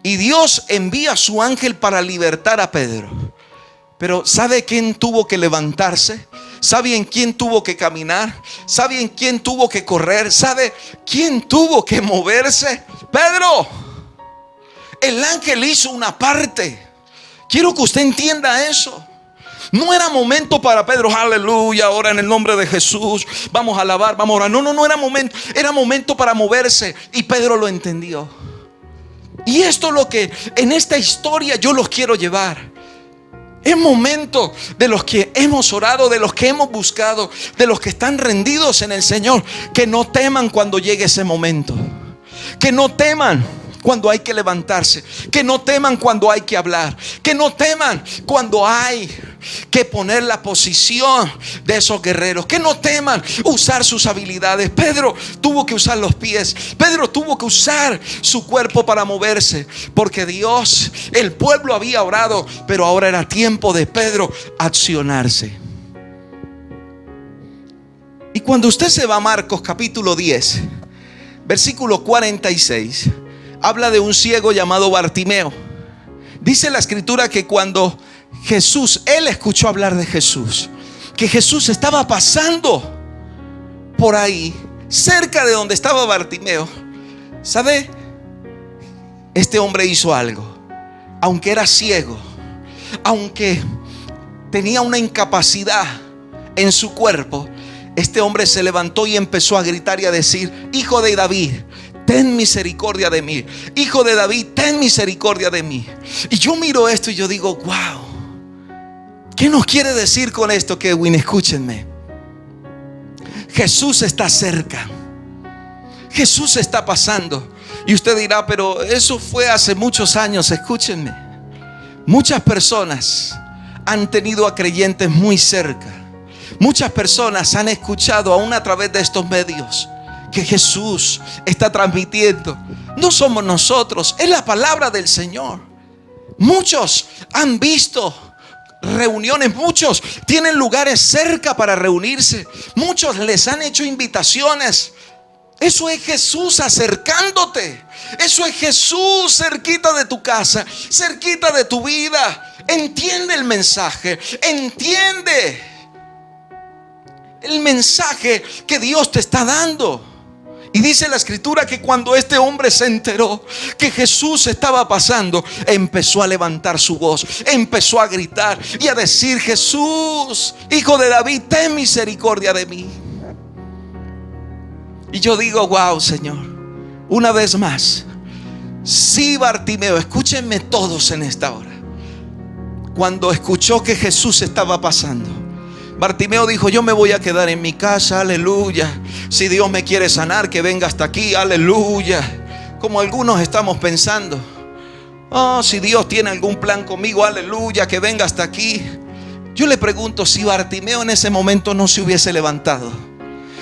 Speaker 2: y Dios envía a su ángel para libertar a Pedro. Pero ¿sabe quién tuvo que levantarse? ¿Sabe quién tuvo que caminar? ¿Sabe quién tuvo que correr? ¿Sabe quién tuvo que moverse? Pedro. El ángel hizo una parte. Quiero que usted entienda eso. No era momento para Pedro, aleluya, ahora en el nombre de Jesús vamos a alabar, vamos a orar. No era momento. Era momento para moverse. Y Pedro lo entendió. Y esto es lo que en esta historia yo los quiero llevar. Es momento de los que hemos orado, de los que hemos buscado, de los que están rendidos en el Señor, que no teman cuando llegue ese momento. Que no teman cuando hay que levantarse, que no teman cuando hay que hablar, que no teman cuando hay que poner la posición de esos guerreros, que no teman usar sus habilidades. Pedro tuvo que usar los pies, Pedro tuvo que usar su cuerpo para moverse, porque Dios, el pueblo había orado, pero ahora era tiempo de Pedro accionarse. Y cuando usted se va a Marcos capítulo 10, versículo 46, habla de un ciego llamado Bartimeo. Dice la escritura que cuando Jesús, él escuchó hablar de Jesús, que Jesús estaba pasando por ahí, cerca de donde estaba Bartimeo. ¿Sabe? Este hombre hizo algo. Aunque era ciego, aunque tenía una incapacidad en su cuerpo, este hombre se levantó y empezó a gritar y a decir: Hijo de David, ten misericordia de mí. Hijo de David, ten misericordia de mí. Y yo miro esto y yo digo: wow, ¿qué nos quiere decir con esto, Kevin? Escúchenme. Jesús está cerca. Jesús está pasando. Y usted dirá: pero eso fue hace muchos años. Escúchenme. Muchas personas han tenido a creyentes muy cerca. Muchas personas han escuchado aún a través de estos medios que Jesús está transmitiendo. No somos nosotros, es la palabra del Señor. Muchos han visto reuniones, muchos tienen lugares cerca para reunirse, muchos les han hecho invitaciones. Eso es Jesús acercándote. Eso es Jesús cerquita de tu casa, cerquita de tu vida. Entiende el mensaje, entiende el mensaje que Dios te está dando. Y dice la escritura que cuando este hombre se enteró que Jesús estaba pasando, empezó a levantar su voz, empezó a gritar y a decir: Jesús, Hijo de David, ten misericordia de mí. Y yo digo: wow, Señor, una vez más, sí, Bartimeo, escúchenme todos en esta hora. Cuando escuchó que Jesús estaba pasando, Bartimeo dijo: yo me voy a quedar en mi casa, aleluya. Si Dios me quiere sanar, que venga hasta aquí, aleluya. Como algunos estamos pensando: oh, si Dios tiene algún plan conmigo, aleluya, que venga hasta aquí. Yo le pregunto, si Bartimeo en ese momento no se hubiese levantado,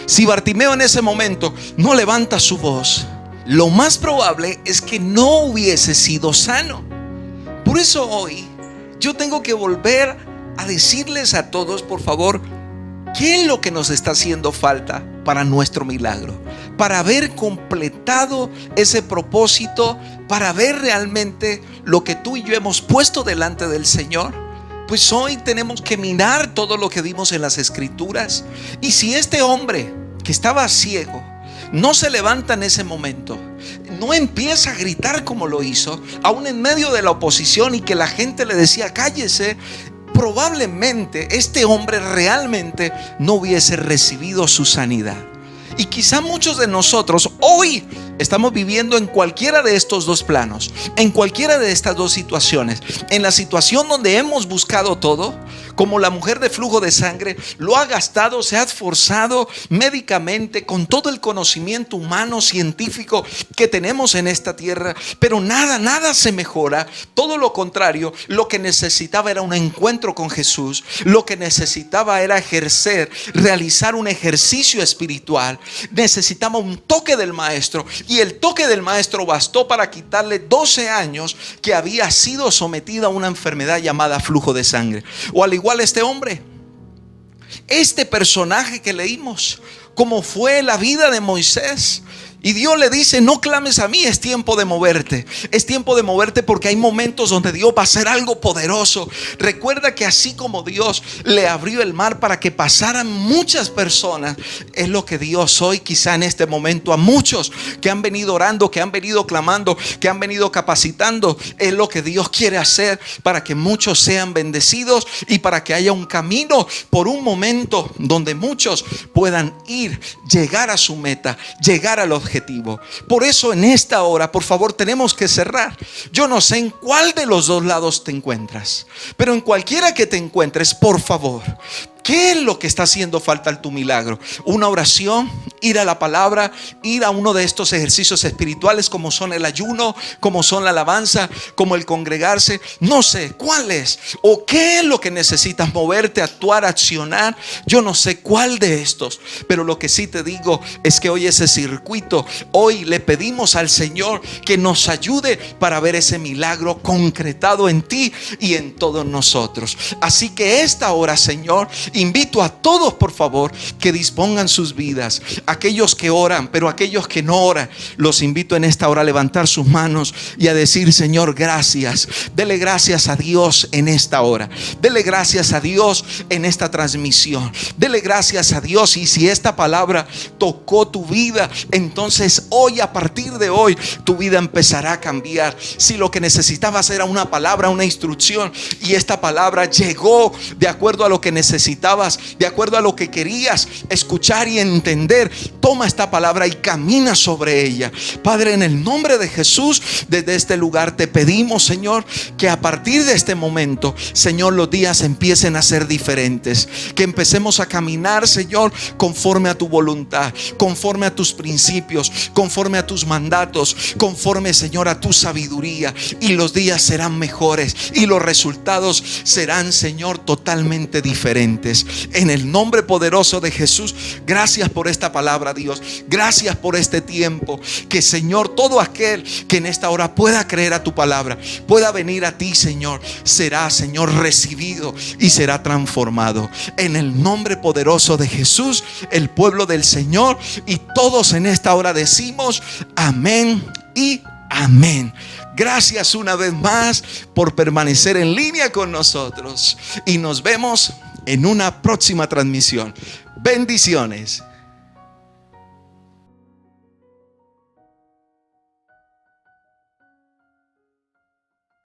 Speaker 2: si Bartimeo en ese momento no levanta su voz, lo más probable es que no hubiese sido sano. Por eso hoy yo tengo que volver a decirles a todos, por favor, ¿qué es lo que nos está haciendo falta para nuestro milagro? Para haber completado ese propósito, para ver realmente lo que tú y yo hemos puesto delante del Señor. Pues hoy tenemos que mirar todo lo que vimos en las escrituras. Y si este hombre que estaba ciego no se levanta en ese momento, no empieza a gritar como lo hizo, aún en medio de la oposición y que la gente le decía: cállese, probablemente este hombre realmente no hubiese recibido su sanidad. Y quizá muchos de nosotros hoy estamos viviendo en cualquiera de estos dos planos, en cualquiera de estas dos situaciones. En la situación donde hemos buscado todo, como la mujer de flujo de sangre, lo ha gastado, se ha esforzado médicamente con todo el conocimiento humano, científico que tenemos en esta tierra, pero nada se mejora. Todo lo contrario, lo que necesitaba era un encuentro con Jesús. Lo que necesitaba era realizar un ejercicio espiritual. Necesitaba un toque del maestro, y el toque del maestro bastó para quitarle 12 años que había sido sometida a una enfermedad llamada flujo de sangre. O al igual este hombre, este personaje que leímos, como fue la vida de Moisés. Y Dios le dice: no clames a mí, es tiempo de moverte. Es tiempo de moverte porque hay momentos donde Dios va a hacer algo poderoso. Recuerda que así como Dios le abrió el mar para que pasaran muchas personas, es lo que Dios hoy quizá en este momento a muchos que han venido orando, que han venido clamando, que han venido capacitando, es lo que Dios quiere hacer para que muchos sean bendecidos y para que haya un camino por un momento donde muchos puedan llegar a su meta, llegar al objetivo. Por eso en esta hora, por favor, tenemos que cerrar. Yo no sé en cuál de los dos lados te encuentras, pero en cualquiera que te encuentres, por favor, ¿qué es lo que está haciendo falta en tu milagro? Una oración, ir a la palabra, ir a uno de estos ejercicios espirituales como son el ayuno, como son la alabanza, como el congregarse. No sé cuál es o qué es lo que necesitas moverte, actuar, accionar. Yo no sé cuál de estos, pero lo que sí te digo es que hoy ese circuito, hoy le pedimos al Señor que nos ayude para ver ese milagro concretado en ti y en todos nosotros. Así que esta hora, Señor, invito a todos, por favor, que dispongan sus vidas. Aquellos que oran, pero aquellos que no oran, los invito en esta hora a levantar sus manos y a decir: Señor, gracias. Dele gracias a Dios en esta hora. Dele gracias a Dios en esta transmisión. Dele gracias a Dios. Y si esta palabra tocó tu vida, entonces hoy, a partir de hoy, tu vida empezará a cambiar. Si lo que necesitabas era una palabra, una instrucción, y esta palabra llegó de acuerdo a lo que necesitabas, de acuerdo a lo que querías escuchar y entender, toma esta palabra y camina sobre ella. Padre, en el nombre de Jesús, desde este lugar te pedimos, Señor, que a partir de este momento, Señor, los días empiecen a ser diferentes, que empecemos a caminar, Señor, conforme a tu voluntad, conforme a tus principios, conforme a tus mandatos, conforme, Señor, a tu sabiduría, y los días serán mejores y los resultados serán, Señor, totalmente diferentes. En el nombre poderoso de Jesús, gracias por esta palabra, Dios. Gracias por este tiempo. Que, Señor, todo aquel que en esta hora pueda creer a tu palabra, pueda venir a ti, Señor, será, Señor, recibido y será transformado. En el nombre poderoso de Jesús, el pueblo del Señor y todos en esta hora decimos amén y amén. Gracias una vez más por permanecer en línea con nosotros, y nos vemos en una próxima transmisión. Bendiciones.